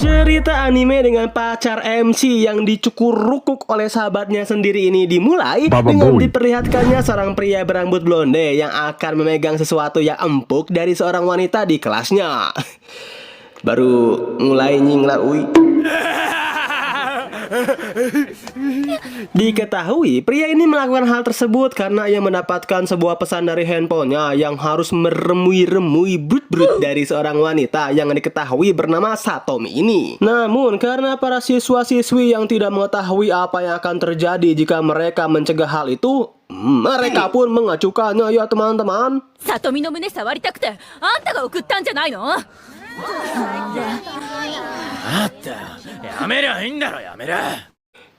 Cerita anime dengan pacar MC yang dicukur rukuk oleh sahabatnya sendiri ini dimulai dengan diperlihatkannya seorang pria berambut blonde yang akan memegang sesuatu yang empuk dari seorang wanita di kelasnya. Baru mulai nyinglar ui. Diketahui pria ini melakukan hal tersebut karena ia mendapatkan sebuah pesan dari handphonenya yang harus meremui-remui brut-brut dari seorang wanita yang diketahui bernama Satomi ini. Namun karena para siswa-siswi yang tidak mengetahui apa yang akan terjadi jika mereka mencegah hal itu, mereka pun mengacukannya ya teman-teman. Satomi no mune sawaritaku te, anta ga okuttan janai no?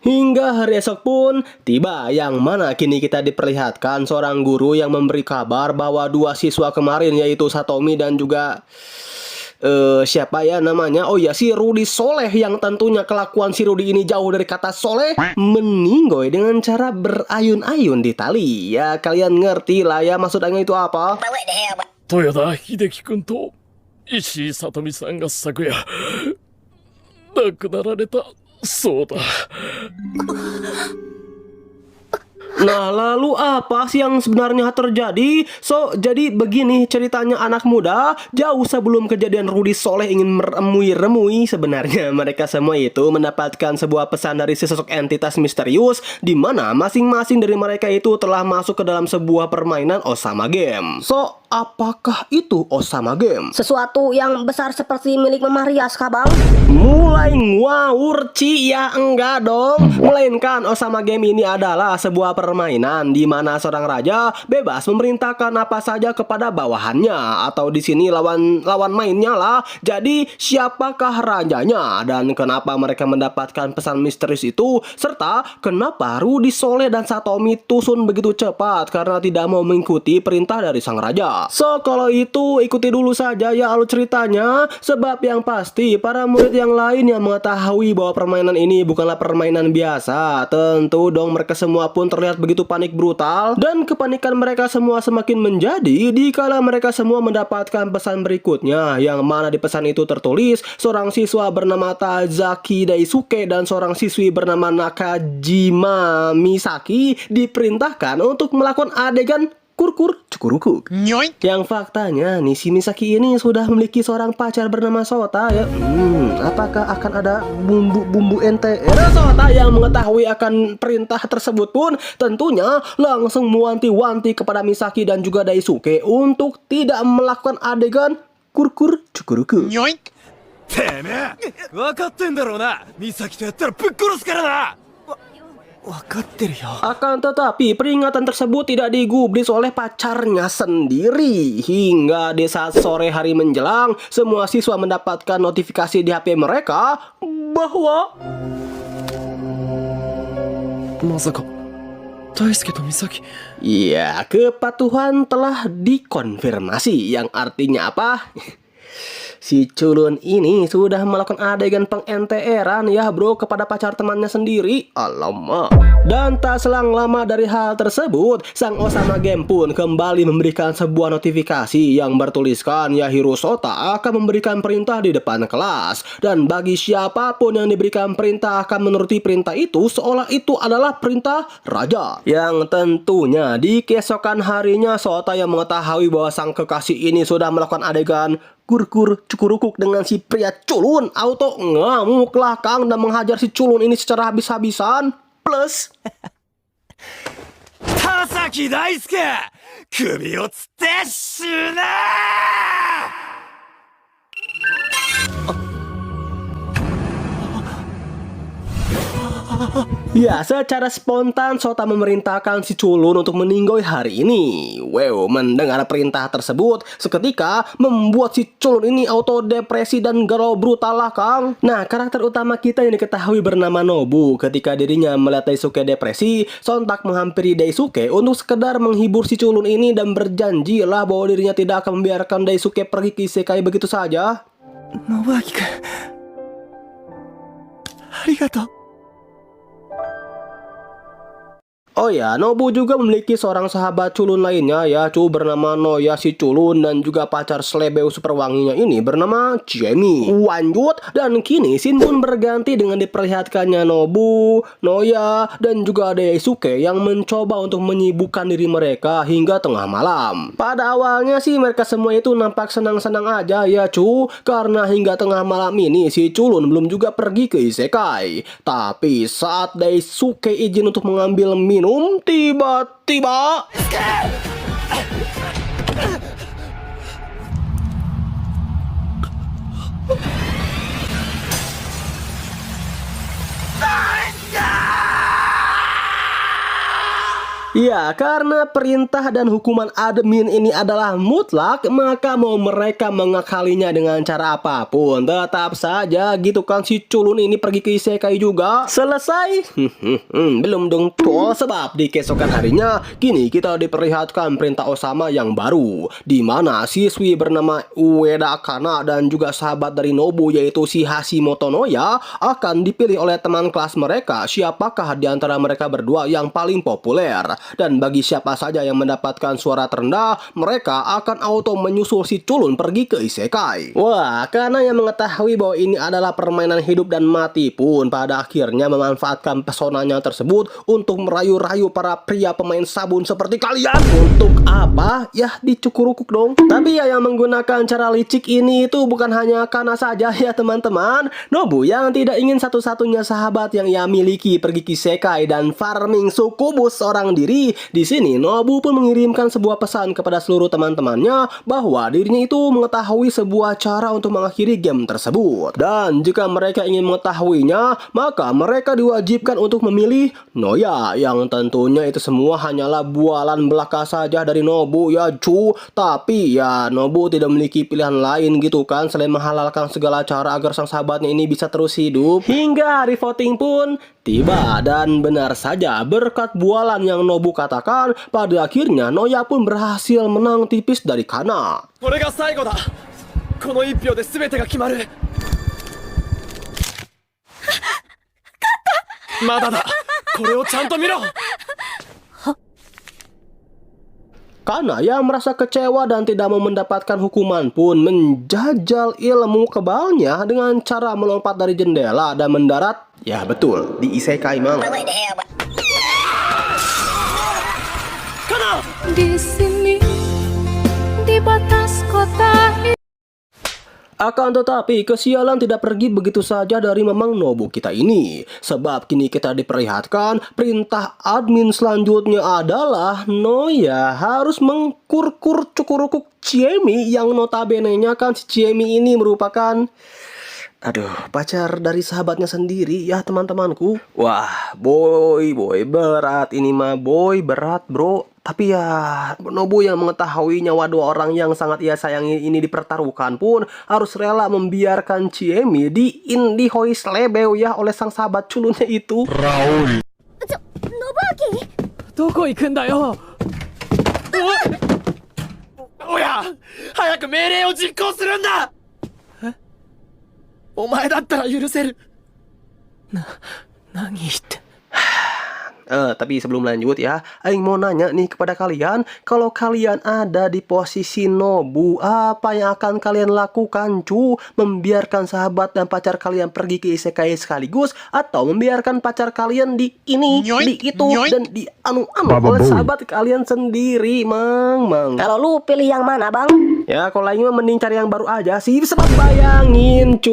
Hingga hari esok pun tiba, yang mana kini kita diperlihatkan seorang guru yang memberi kabar bahwa dua siswa kemarin, yaitu Satomi dan juga siapa ya namanya? Oh ya, si Rudy Soleh, yang tentunya kelakuan si Rudy ini jauh dari kata soleh, meninggoy dengan cara berayun-ayun di tali. Ya kalian ngerti lah ya maksudnya itu apa? Toyoda Hideki-kun to Ishii Satomi-san ga sakuya nakunararetaそうだ. Nah, lalu apa sih yang sebenarnya terjadi? Jadi begini ceritanya anak muda. Jauh sebelum kejadian Rudy Soleh ingin meremui-remui, sebenarnya mereka semua itu mendapatkan sebuah pesan dari sesosok entitas misterius, di mana masing-masing dari mereka itu telah masuk ke dalam sebuah permainan Osama Game. Apakah itu Osama Game? Sesuatu yang besar seperti milik Mama Rias kah bang? Mulai ngawur Ci, ya enggak dong. Melainkan Osama Game ini adalah sebuah permainan di mana seorang raja bebas memerintahkan apa saja kepada bawahannya, atau di sini lawan mainnya lah. Jadi siapakah rajanya dan kenapa mereka mendapatkan pesan misterius itu, serta kenapa Rudy Soleh dan Satomi tusun begitu cepat karena tidak mau mengikuti perintah dari sang raja. Kalau itu ikuti dulu saja ya alur ceritanya, sebab yang pasti para murid yang lain yang mengetahui bahwa permainan ini bukanlah permainan biasa, tentu dong mereka semua pun terlihat begitu panik brutal, dan kepanikan mereka semua semakin menjadi dikala mereka semua mendapatkan pesan berikutnya, yang mana di pesan itu tertulis seorang siswa bernama Tazaki Daisuke dan seorang siswi bernama Nakajima Misaki diperintahkan untuk melakukan adegan kurkur cukurukuk. Yang faktanya nih, si Misaki ini sudah memiliki seorang pacar bernama Sota ya. Apakah akan ada bumbu NTR? Sota yang mengetahui akan perintah tersebut pun tentunya langsung mewanti-wanti kepada Misaki dan juga Daisuke untuk tidak melakukan adegan kurkur cukurukuk. Akan tetapi peringatan tersebut tidak digubris oleh pacarnya sendiri. Hingga di saat sore hari menjelang, semua siswa mendapatkan notifikasi di HP mereka bahwa ya, kepatuhan telah dikonfirmasi. Yang artinya apa? Si culun ini sudah melakukan adegan peng-NTR-an ya bro kepada pacar temannya sendiri. Alamak. Dan tak selang lama dari hal tersebut, sang Osama Game pun kembali memberikan sebuah notifikasi yang bertuliskan Yahiro Sota akan memberikan perintah di depan kelas, dan bagi siapapun yang diberikan perintah akan menuruti perintah itu seolah itu adalah perintah raja. Yang tentunya di keesokan harinya Sota yang mengetahui bahwa sang kekasih ini sudah melakukan adegan kurkur cukurukuk dengan si pria culun, auto ngamuk lakang dan menghajar si culun ini secara habis-habisan. Plus Tasaki Daisuke kubi o tsutte shuna. ya, secara spontan Sota memerintahkan si culun untuk meninggoy hari ini. Mendengar perintah tersebut seketika membuat si culun ini auto depresi dan galau brutal lah Kang. Nah, karakter utama kita yang diketahui bernama Nobu, ketika dirinya melihat Daisuke depresi, sontak menghampiri Daisuke untuk sekedar menghibur si culun ini dan berjanji lah bahwa dirinya tidak akan membiarkan Daisuke pergi ke isekai begitu saja. Nobuaki-kun, arigatou. Oh ya, Nobu juga memiliki seorang sahabat culun lainnya ya, bernama Noya si culun dan juga pacar slebeu super wanginya ini bernama Jamie. Lanjut, dan kini scene pun berganti dengan diperlihatkannya Nobu, Noya, dan juga Daisuke yang mencoba untuk menyibukkan diri mereka hingga tengah malam. Pada awalnya sih mereka semua itu nampak senang-senang aja ya karena hingga tengah malam ini si culun belum juga pergi ke isekai. Tapi saat Daisuke izin untuk mengambil minum, tiba-tiba ya, karena perintah dan hukuman admin ini adalah mutlak, maka mau mereka mengakalinya dengan cara apapun, tetap saja gitu kan si culun ini pergi ke isekai juga. Selesai? Belum dong tol, sebab di keesokan harinya kini kita diperlihatkan perintah Osama yang baru, di mana siswi bernama Ueda Kana dan juga sahabat dari Nobu yaitu si Hashimoto Noya akan dipilih oleh teman kelas mereka siapakah di antara mereka berdua yang paling populer. Dan bagi siapa saja yang mendapatkan suara terendah, mereka akan auto menyusul si culun pergi ke isekai. Wah, karena yang mengetahui bahwa ini adalah permainan hidup dan mati pun pada akhirnya memanfaatkan pesonanya tersebut untuk merayu-rayu para pria pemain sabun seperti kalian. Untuk apa? Ya dicukurukuk dong. Tapi ya yang menggunakan cara licik ini itu bukan hanya Kana saja ya teman-teman. Nobu yang tidak ingin satu-satunya sahabat yang ia miliki pergi ke isekai dan farming sukubus seorang diri. Di sini Nobu pun mengirimkan sebuah pesan kepada seluruh teman-temannya bahwa dirinya itu mengetahui sebuah cara untuk mengakhiri game tersebut. Dan jika mereka ingin mengetahuinya, maka mereka diwajibkan untuk memilih Noya, yang tentunya itu semua hanyalah bualan belaka saja dari Nobu ya Tapi ya Nobu tidak memiliki pilihan lain gitu kan selain menghalalkan segala cara agar sang sahabatnya ini bisa terus hidup. Hingga hari voting pun tiba, dan benar saja berkat bualan yang Nobu katakan, pada akhirnya Noya pun berhasil menang tipis dari Kana. これが最後だ。この一票で全てが決まる。まだだ。これをちゃんと見ろ。 Kana yang merasa kecewa dan tidak mau mendapatkan hukuman pun menjajal ilmu kebalnya dengan cara melompat dari jendela dan mendarat, ya betul, di isekai mang. Di sini di batas kota ini. Akan tetapi kesialan tidak pergi begitu saja dari Mamang Nobu kita ini, sebab kini kita diperlihatkan perintah admin selanjutnya adalah Noya harus mengkurkur cukurukuk Jamie yang notabene-nya kan si Jamie ini merupakan pacar dari sahabatnya sendiri ya teman-temanku. Wah, boy, berat ini mah boy, berat bro. Tapi ya Nobu yang mengetahui nyawa dua orang yang sangat ia sayangi ini dipertaruhkan pun harus rela membiarkan Jamie diindihoi slebeu ya oleh sang sahabat culunnya itu. Raul. Nobuaki! どこ行くんだよ。おや、早く命令を実行するんだ。え？お前だったら許せる。何言って。 Tapi sebelum lanjut ya, Aing mau nanya nih kepada kalian, kalau kalian ada di posisi Nobu, apa yang akan kalian lakukan Membiarkan sahabat dan pacar kalian pergi ke isekai sekaligus, atau membiarkan pacar kalian di ini, di itu, dan di anu-anu oleh sahabat kalian sendiri, mang. Kalau lu pilih yang mana, Bang? Ya, kalau Aing mah mending cari yang baru aja sih, sebab bayangin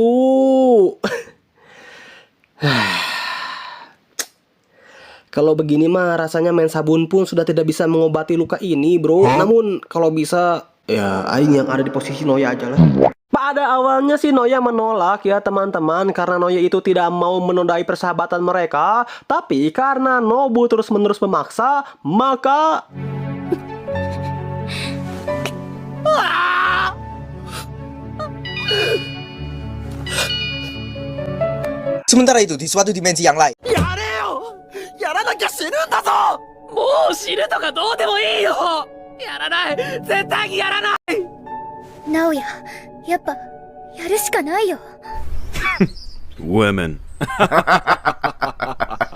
Kalau begini mah rasanya main sabun pun sudah tidak bisa mengobati luka ini bro. Namun kalau bisa ya Aing yang ada di posisi Noya aja lah. Pada awalnya sih Noya menolak ya teman-teman, karena Noya itu tidak mau menodai persahabatan mereka. Tapi karena Nobu terus-menerus memaksa, maka Sementara itu di suatu dimensi yang lain. やらなきゃ死ぬんだぞ。もう死ぬとかどうでもいいよ。やらない。絶対にやらない。直哉、やっぱやるしかないよ。Women.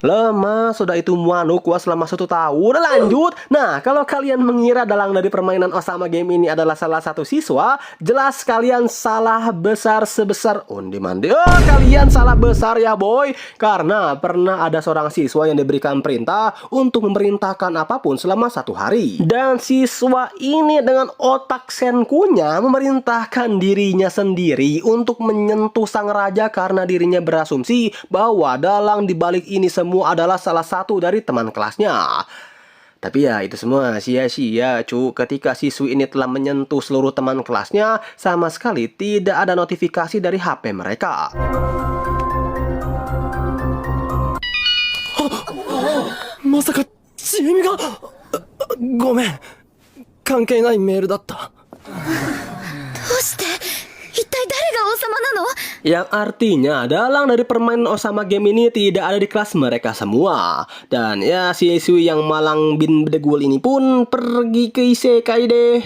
Lemah, sudah itu Wano kuat selama 1 tahun. Lanjut. Nah, kalau kalian mengira dalang dari permainan Osama Game ini adalah salah satu siswa, jelas kalian salah besar sebesar undi-mandi. Oh, kalian salah besar ya boy. Karena pernah ada seorang siswa yang diberikan perintah untuk memerintahkan apapun selama 1 hari. Dan siswa ini dengan otak senkunya memerintahkan dirinya sendiri untuk menyentuh sang raja karena dirinya berasumsi bahwa dalang dibalik ini semua adalah salah satu dari teman kelasnya. Tapi ya itu semua sia-sia cu. Ketika siswi ini telah menyentuh seluruh teman kelasnya, sama sekali tidak ada notifikasi dari HP mereka. Masaka Chihimi ga gomen. Kankei nai mail datta. どうして一体誰が王様なの？ Yang artinya dalang dari permainan Osama Game ini tidak ada di kelas mereka semua. Dan ya siswi yang malang bin bedegul ini pun pergi ke isekai deh.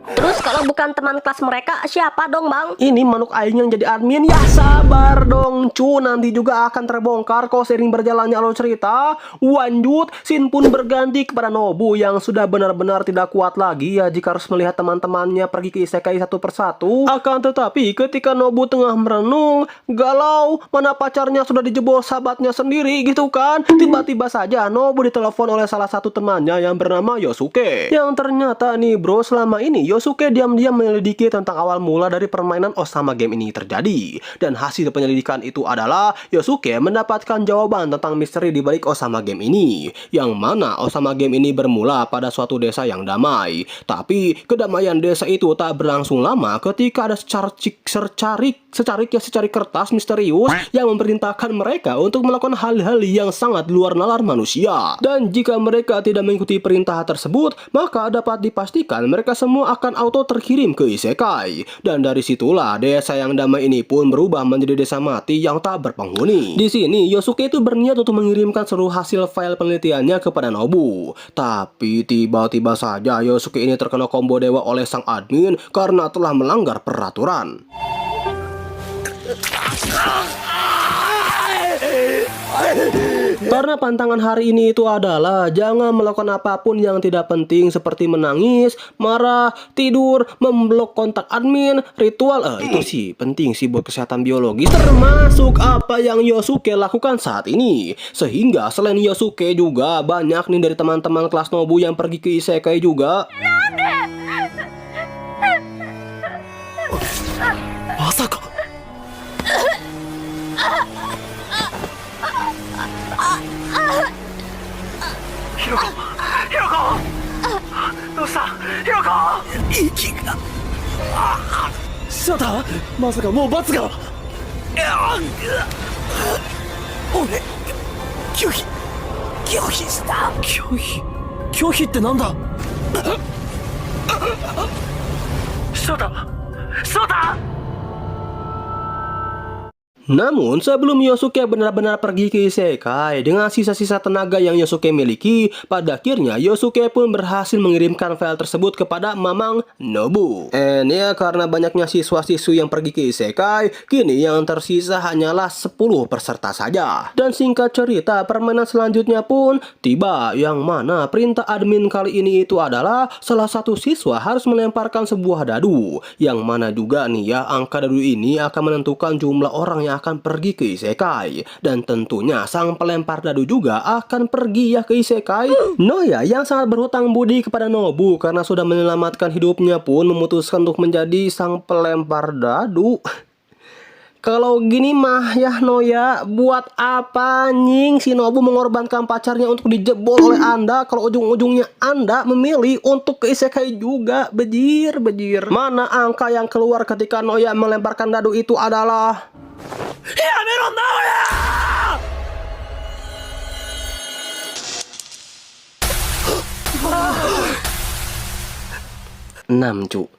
Terus kalau bukan teman kelas mereka, siapa dong bang? Ini manuk aing yang jadi admin. Ya sabar dong cu, nanti juga akan terbongkar kok sering berjalannya alur cerita. Lanjut, scene pun berganti kepada Nobu yang sudah benar-benar tidak kuat lagi ya jika harus melihat teman-temannya pergi ke isekai satu persatu. Akan tetapi ketika Nobu tengah merenung, galau, mana pacarnya sudah dijebol sahabatnya sendiri gitu kan. Tiba-tiba saja Nobu ditelepon oleh salah satu temannya yang bernama Yosuke. Yang ternyata nih bro, selama ini Yosuke diam-diam menyelidiki tentang awal mula dari permainan Osama Game ini terjadi. Dan hasil penyelidikan itu adalah Yosuke mendapatkan jawaban tentang misteri di balik Osama Game ini. Yang mana Osama Game ini bermula pada suatu desa yang damai. Tapi kedamaian desa itu tak berlangsung lama ketika ada secarik kertas misterius yang memerintahkan mereka untuk melakukan hal-hal yang sangat luar nalar manusia. Dan jika mereka tidak mengikuti perintah tersebut, maka dapat dipastikan mereka semua akan auto terkirim ke isekai. Dan dari situlah desa yang damai ini pun berubah menjadi desa mati yang tak berpenghuni. Di sini Yosuke itu berniat untuk mengirimkan seluruh hasil file penelitiannya kepada Nobu. Tapi tiba-tiba saja Yosuke ini terkena combo dewa oleh sang admin karena telah melanggar peraturan. Karena pantangan hari ini itu adalah jangan melakukan apapun yang tidak penting seperti menangis, marah, tidur, memblok kontak admin, ritual. Itu sih penting sih buat kesehatan biologis. Termasuk apa yang Yosuke lakukan saat ini. Sehingga selain Yosuke juga banyak nih dari teman-teman kelas Nobu yang pergi ke isekai juga. Masaka. Hiroko! Dosta? Hiroko! Iki ga... Shota? Masaka mou batsu ga... Ore... Kyohi... Kyohi shita... Kyohi... Kyohiってなんだ? Shota! Shota! Namun sebelum Yosuke benar-benar pergi ke isekai dengan sisa-sisa tenaga yang Yosuke miliki, pada akhirnya Yosuke pun berhasil mengirimkan file tersebut kepada Mamang Nobu. And ya karena banyaknya siswa-siswi yang pergi ke isekai, kini yang tersisa hanyalah 10 peserta saja. Dan singkat cerita, permainan selanjutnya pun tiba, yang mana perintah admin kali ini itu adalah salah satu siswa harus melemparkan sebuah dadu. Yang mana juga nih ya, angka dadu ini akan menentukan jumlah orang yang akan pergi ke isekai. Dan tentunya sang pelempar dadu juga akan pergi ya ke isekai. Noya yang sangat berhutang budi kepada Nobu karena sudah menyelamatkan hidupnya pun memutuskan untuk menjadi sang pelempar dadu. Kalau gini mah ya Noya, buat apa nying si Nobu mengorbankan pacarnya untuk dijebol oleh Anda kalau ujung-ujungnya Anda memilih untuk ke isekai juga? Bejir. Mana angka yang keluar ketika Noya melemparkan dadu itu adalah やめろ、直哉! 6 cu.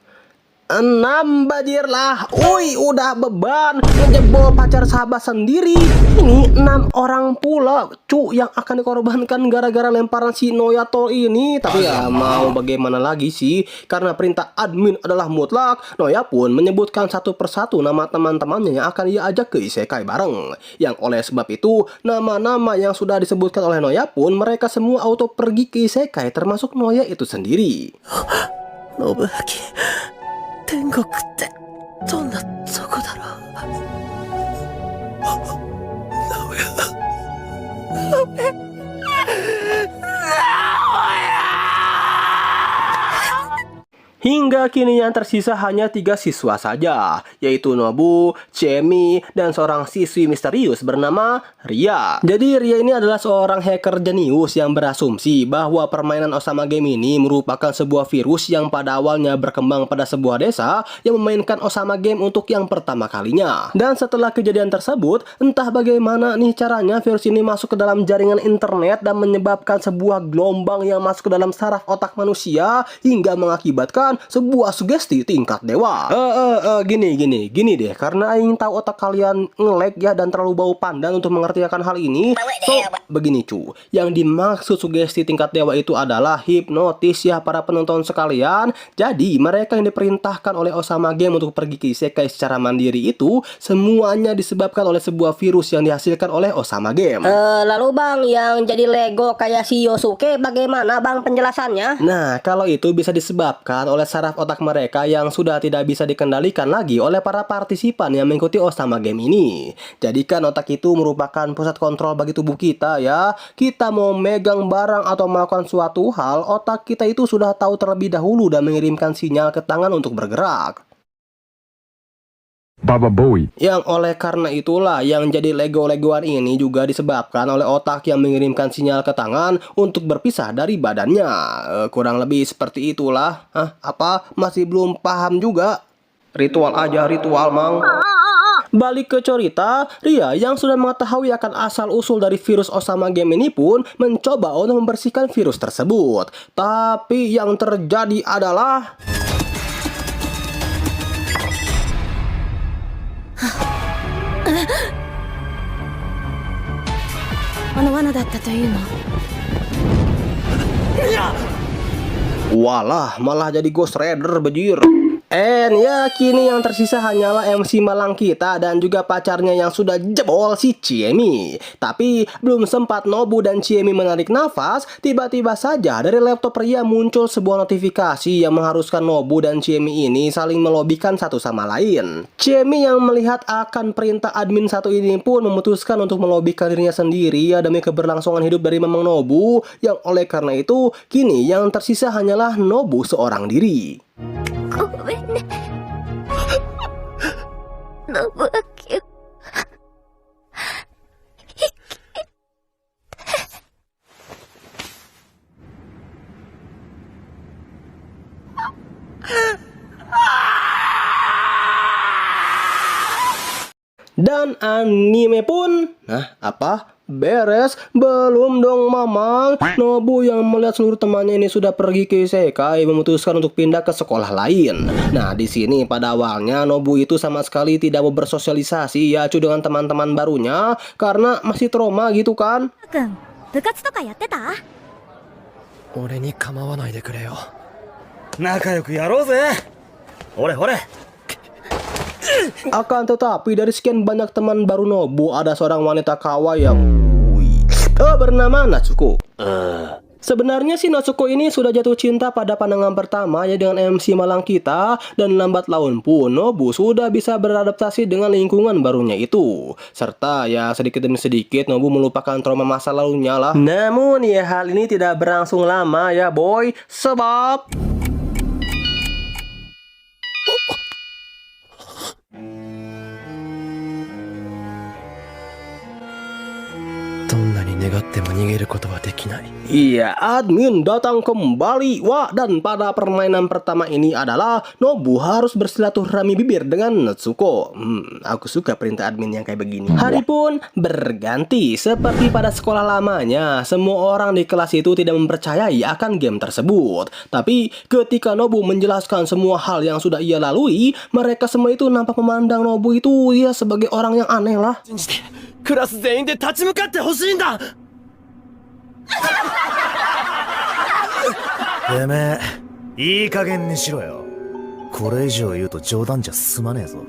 Bajir lah. Uy, udah beban ngejebol pacar sahabat sendiri. Ini 6 orang pula yang akan dikorbankan gara-gara lemparan si Noyato ini. Tapi ya mau bagaimana lagi sih, karena perintah admin adalah mutlak. Noya pun menyebutkan satu persatu nama teman-temannya yang akan ia ajak ke isekai bareng. Yang oleh sebab itu, nama-nama yang sudah disebutkan oleh Noya pun mereka semua auto pergi ke isekai, termasuk Noya itu sendiri. Nobuaki, 天国ってどんなとこだろう。 Hingga kini yang tersisa hanya 3 siswa saja, yaitu Nobu, Chemi, dan seorang siswi misterius bernama Ria. Jadi Ria ini adalah seorang hacker jenius yang berasumsi bahwa permainan Osama Game ini merupakan sebuah virus yang pada awalnya berkembang pada sebuah desa yang memainkan Osama Game untuk yang pertama kalinya. Dan setelah kejadian tersebut, entah bagaimana nih caranya virus ini masuk ke dalam jaringan internet dan menyebabkan sebuah gelombang yang masuk ke dalam saraf otak manusia hingga mengakibatkan sebuah sugesti tingkat dewa. Gini deh, karena aing tahu otak kalian nge-lag ya dan terlalu bau pandan untuk mengerti akan hal ini. So, begini cu, yang dimaksud sugesti tingkat dewa itu adalah hipnotis ya para penonton sekalian. Jadi mereka yang diperintahkan oleh Osama Game untuk pergi ke isekai secara mandiri itu semuanya disebabkan oleh sebuah virus yang dihasilkan oleh Osama Game. Lalu bang, yang jadi Lego kayak si Yosuke bagaimana bang penjelasannya? Nah, kalau itu bisa disebabkan oleh saraf otak mereka yang sudah tidak bisa dikendalikan lagi oleh para partisipan yang mengikuti Osama Game ini. Jadikan otak itu merupakan pusat kontrol bagi tubuh kita ya. Kita mau megang barang atau melakukan suatu hal, otak kita itu sudah tahu terlebih dahulu dan mengirimkan sinyal ke tangan untuk bergerak. Baba Bowie. Yang oleh karena itulah yang jadi Lego-Legoan ini juga disebabkan oleh otak yang mengirimkan sinyal ke tangan untuk berpisah dari badannya. Kurang lebih seperti itulah. Apa? Masih belum paham juga? Ritual aja ritual, Mang. Balik ke cerita, Ria yang sudah mengetahui akan asal-usul dari virus Osama Game ini pun mencoba untuk membersihkan virus tersebut. Tapi yang terjadi adalah... あの罠だったというの。 Walah, malah jadi Ghost Rider bejir. Ya, kini yang tersisa hanyalah MC malang kita dan juga pacarnya yang sudah jebol si Chemi. Tapi belum sempat Nobu dan Chemi menarik nafas, tiba-tiba saja dari laptop Ria muncul sebuah notifikasi yang mengharuskan Nobu dan Chemi ini saling melobikan satu sama lain. Chemi yang melihat akan perintah admin satu ini pun memutuskan untuk melobikan dirinya sendiri ya demi keberlangsungan hidup dari Mamang Nobu. Yang oleh karena itu, kini yang tersisa hanyalah Nobu seorang diri. ごめんね。信明。 Dan anime pun, beres? Belum dong Mamang. Nobu yang melihat seluruh temannya ini sudah pergi ke isekai memutuskan untuk pindah ke sekolah lain. Nah, di sini pada awalnya Nobu itu sama sekali tidak mau bersosialisasi ya dengan teman-teman barunya karena masih trauma gitu kan. 君、部活とかやってた？俺に構わないでくれよ。仲良くやろうぜ。ほれほれ。 Akan tetapi dari sekian banyak teman baru Nobu ada seorang wanita kawaii yang bernama Natsuko. Sebenarnya si Natsuko ini sudah jatuh cinta pada pandangan pertama ya dengan MC malang kita, dan lambat laun pun Nobu sudah bisa beradaptasi dengan lingkungan barunya itu. Serta ya sedikit demi sedikit Nobu melupakan trauma masa lalunya lah. Namun ya hal ini tidak berlangsung lama ya boy, sebab どんなに願っでも逃げることはできない。 Iya, admin datang kembali. Wah, dan pada permainan pertama ini adalah Nobu harus bersilaturahmi bibir dengan Natsuko. Aku suka perintah admin yang kayak begini. Hari pun berganti. Seperti pada sekolah lamanya, semua orang di kelas itu tidak mempercayai akan game tersebut. Tapi ketika Nobu menjelaskan semua hal yang sudah ia lalui, mereka semua itu nampak memandang Nobu itu ya sebagai orang yang aneh lah. 信じてクラス全員で立ち向かってほしいんだ。てめえ、いい加減にしろよ。これ以上言うと冗談じゃ済まねえぞ。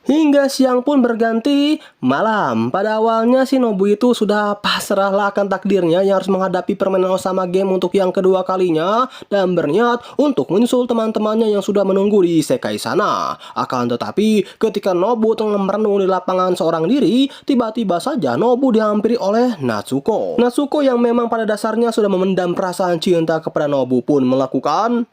Hingga siang pun berganti malam. Pada awalnya si Nobu itu sudah pasrahlah akan takdirnya yang harus menghadapi permainan Osama Game untuk yang kedua kalinya dan berniat untuk menyusul teman-temannya yang sudah menunggu di isekai sana. Akan tetapi ketika Nobu tengah merenung di lapangan seorang diri, tiba-tiba saja Nobu dihampiri oleh Natsuko. Natsuko yang memang pada dasarnya sudah memendam perasaan cinta kepada Nobu pun melakukan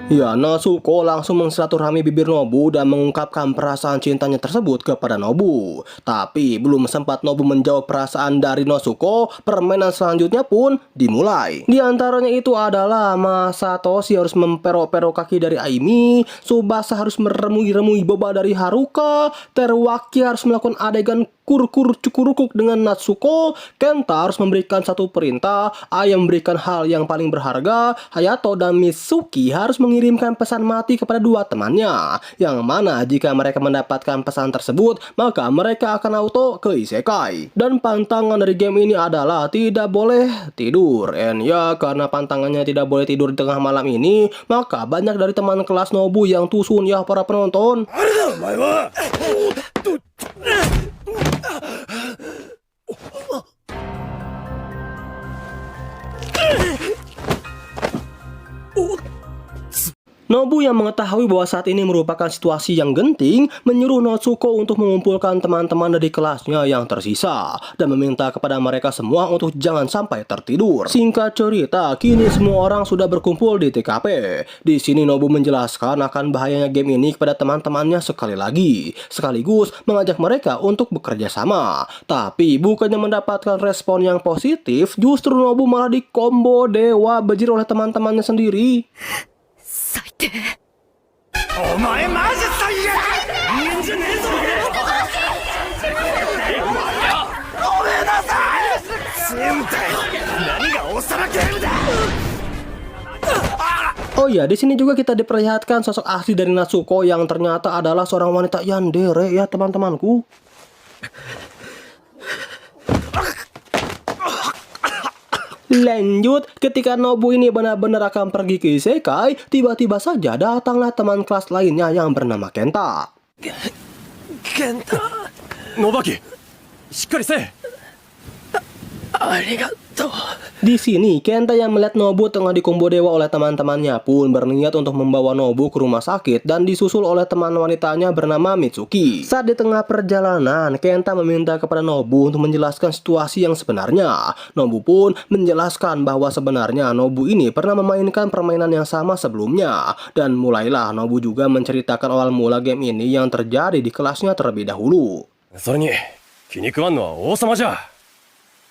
ya, Natsuko langsung mensilaturahmi bibir Nobu dan mengungkapkan perasaan cintanya tersebut kepada Nobu. Tapi belum sempat Nobu menjawab perasaan dari Natsuko, permainan selanjutnya pun dimulai. Di antaranya itu adalah Masatoshi harus memperok-perok kaki dari Aimi, Tsubasa harus meremui-remui boba dari Haruka, Teruaki harus melakukan adegan kur-kur cukurukuk dengan Natsuko, Kenta harus memberikan satu perintah, Aya memberikan hal yang paling berharga, Hayato dan Mitsuki harus mengirimkan pesan mati kepada dua temannya, yang mana jika mereka mendapatkan pesan tersebut, maka mereka akan auto ke isekai. Dan pantangan dari game ini adalah tidak boleh tidur. And ya, karena pantangannya tidak boleh tidur di tengah malam ini, maka banyak dari teman kelas Nobu yang tusun ya para penonton. Nobu yang mengetahui bahwa saat ini merupakan situasi yang genting, menyuruh Natsuko untuk mengumpulkan teman-teman dari kelasnya yang tersisa dan meminta kepada mereka semua untuk jangan sampai tertidur. Singkat cerita, kini semua orang sudah berkumpul di TKP. Di sini Nobu menjelaskan akan bahayanya game ini kepada teman-temannya sekali lagi, sekaligus mengajak mereka untuk bekerja sama. Tapi bukannya mendapatkan respon yang positif, justru Nobu malah dikombo dewa bejir oleh teman-temannya sendiri. 最低。お前マジ最悪。人間じゃねえぞ。ごめんなさい。全体何が王様ゲームだ。Oh ya, di sini juga kita diperlihatkan sosok asli dari Natsuko yang ternyata adalah seorang wanita yandere ya teman-temanku. Lanjut, ketika Nobu ini benar-benar akan pergi ke isekai, tiba-tiba saja datanglah teman kelas lainnya yang bernama Kenta. Kenta. Nobaki, しっかりせえ。ありがとう。 Di sini, Kenta yang melihat Nobu tengah dikombo dewa oleh teman-temannya pun berniat untuk membawa Nobu ke rumah sakit dan disusul oleh teman wanitanya bernama Mitsuki. Saat di tengah perjalanan, Kenta meminta kepada Nobu untuk menjelaskan situasi yang sebenarnya. Nobu pun menjelaskan bahwa sebenarnya Nobu ini pernah memainkan permainan yang sama sebelumnya. Dan mulailah Nobu juga menceritakan awal mula game ini yang terjadi di kelasnya terlebih dahulu. それに気に食わんのは王様じゃ。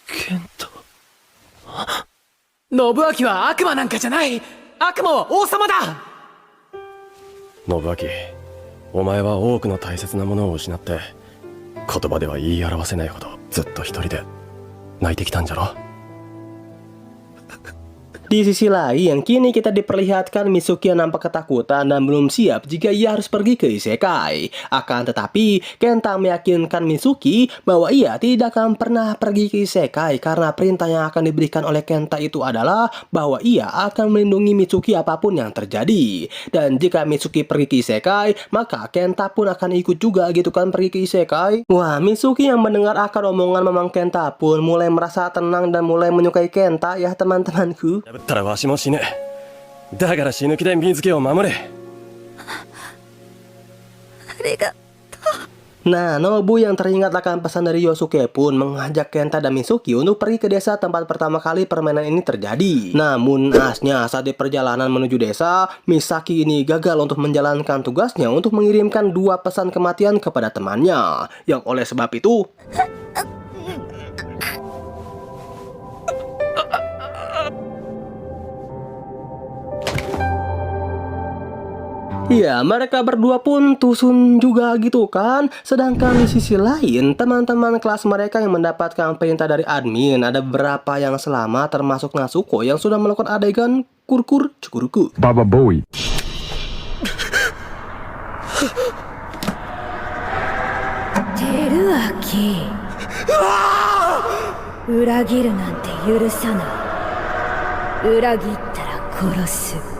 ケント。信明は悪魔なんかじゃない。悪魔は王様だ。信明、お前は多くの大切なものを失って言葉では言い表せないほどずっと一人で泣いてきたんじゃろ。 Di sisi lain, kini kita diperlihatkan Mitsuki yang nampak ketakutan dan belum siap jika ia harus pergi ke isekai. Akan tetapi, Kenta meyakinkan Mitsuki bahwa ia tidak akan pernah pergi ke isekai karena perintah yang akan diberikan oleh Kenta itu adalah bahwa ia akan melindungi Mitsuki apapun yang terjadi. Dan jika Mitsuki pergi ke isekai, maka Kenta pun akan ikut juga gitu kan pergi ke isekai. Wah, Mitsuki yang mendengar akan omongan Mamang Kenta pun mulai merasa tenang dan mulai menyukai Kenta ya teman-temanku. 破ったらわしも死ぬ。だから死ぬ気で水気を守れ。ありがとう。Nah, Nobu yang teringat akan pesan dari Yosuke pun mengajak Kenta dan Mitsuki untuk pergi ke desa tempat pertama kali permainan ini terjadi. Namun naasnya saat di perjalanan menuju desa, Misaki ini gagal untuk menjalankan tugasnya untuk mengirimkan 2 pesan kematian kepada temannya. Yang oleh sebab itu, ya, mereka berdua pun tusun juga gitu kan. Sedangkan di sisi lain, teman-teman kelas mereka yang mendapatkan perintah dari admin, ada beberapa yang selamat termasuk Natsuko yang sudah melakukan adegan kurkur cukuruku. Baba Bowie. テルアキ裏切るなんて許さない裏切ったら殺す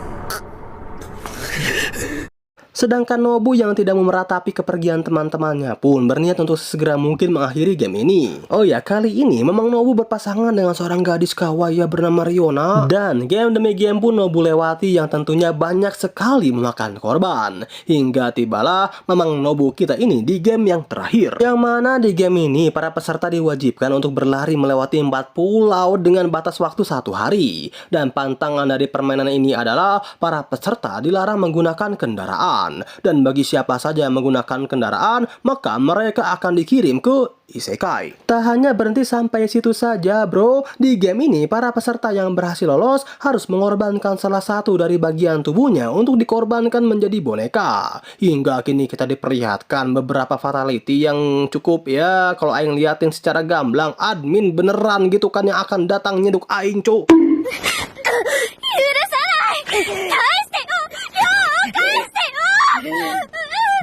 Sedangkan Nobu yang tidak memeratapi kepergian teman-temannya pun berniat untuk segera mungkin mengakhiri game ini. Oh ya, kali ini memang Nobu berpasangan dengan seorang gadis kawaii bernama Riona. Dan game demi game pun Nobu lewati yang tentunya banyak sekali memakan korban. Hingga tibalah memang Nobu kita ini di game yang terakhir. Yang mana di game ini para peserta diwajibkan untuk berlari melewati 4 pulau dengan batas waktu 1 hari. Dan pantangan dari permainan ini adalah para peserta dilarang menggunakan kendaraan. Dan bagi siapa saja yang menggunakan kendaraan, maka mereka akan dikirim ke isekai. Tak hanya berhenti sampai situ saja bro. Di game ini para peserta yang berhasil lolos harus mengorbankan salah satu dari bagian tubuhnya untuk dikorbankan menjadi boneka. Hingga kini kita diperlihatkan beberapa fatality yang cukup ya, kalau aing liatin secara gamblang, admin beneran gitu kan yang akan datang nyeduk aing cuk.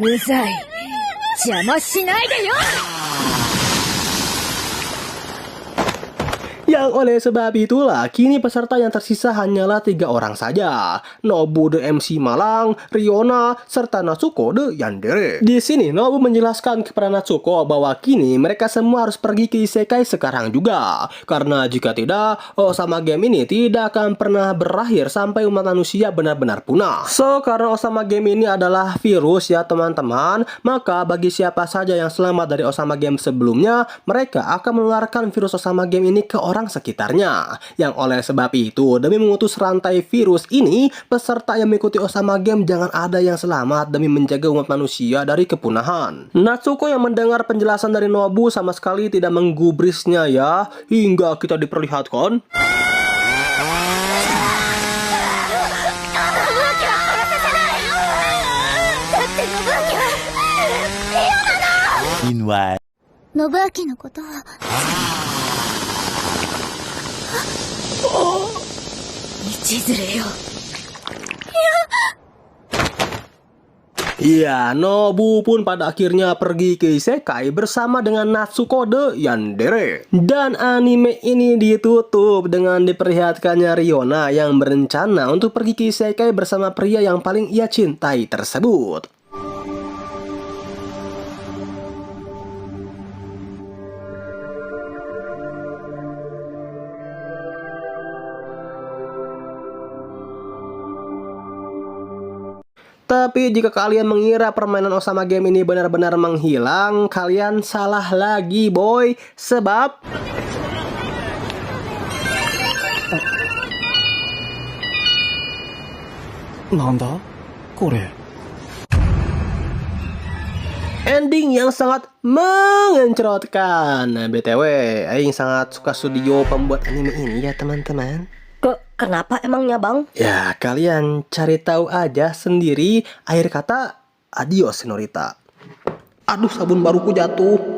うざい邪魔しないでよ Yang oleh sebab itulah, kini peserta yang tersisa hanyalah 3 orang saja. Nobu the MC Malang, Riona, serta Natsuko the Yandere. Di sini Nobu menjelaskan kepada Natsuko bahwa kini mereka semua harus pergi ke isekai sekarang juga. Karena jika tidak, Osama Game ini tidak akan pernah berakhir sampai umat manusia benar-benar punah. So, karena Osama Game ini adalah virus ya teman-teman, maka bagi siapa saja yang selamat dari Osama Game sebelumnya, mereka akan menularkan virus Osama Game ini ke orang sekitarnya. Yang oleh sebab itu, demi memutus rantai virus ini, peserta yang mengikuti Osama Game jangan ada yang selamat demi menjaga umat manusia dari kepunahan. Natsuko yang mendengar penjelasan dari Nobu sama sekali tidak menggubrisnya ya, hingga kita diperlihatkan Meanwhile. 信明のことは道連れよ Ya, Nobu pun pada akhirnya pergi ke isekai bersama dengan Natsuko the Yandere. Dan anime ini ditutup dengan diperlihatkannya Riona yang berencana untuk pergi ke isekai bersama pria yang paling ia cintai tersebut. Tapi jika kalian mengira permainan Osama Game ini benar-benar menghilang, kalian salah lagi boy. Sebab Nanda? Kore? ending yang sangat mengencrotkan. Nah, BTW, aing sangat suka studio pembuat anime ini ya teman-teman. Kenapa emangnya bang? Ya, kalian cari tahu aja sendiri. Akhir kata, adios Senorita. Aduh, sabun baruku jatuh.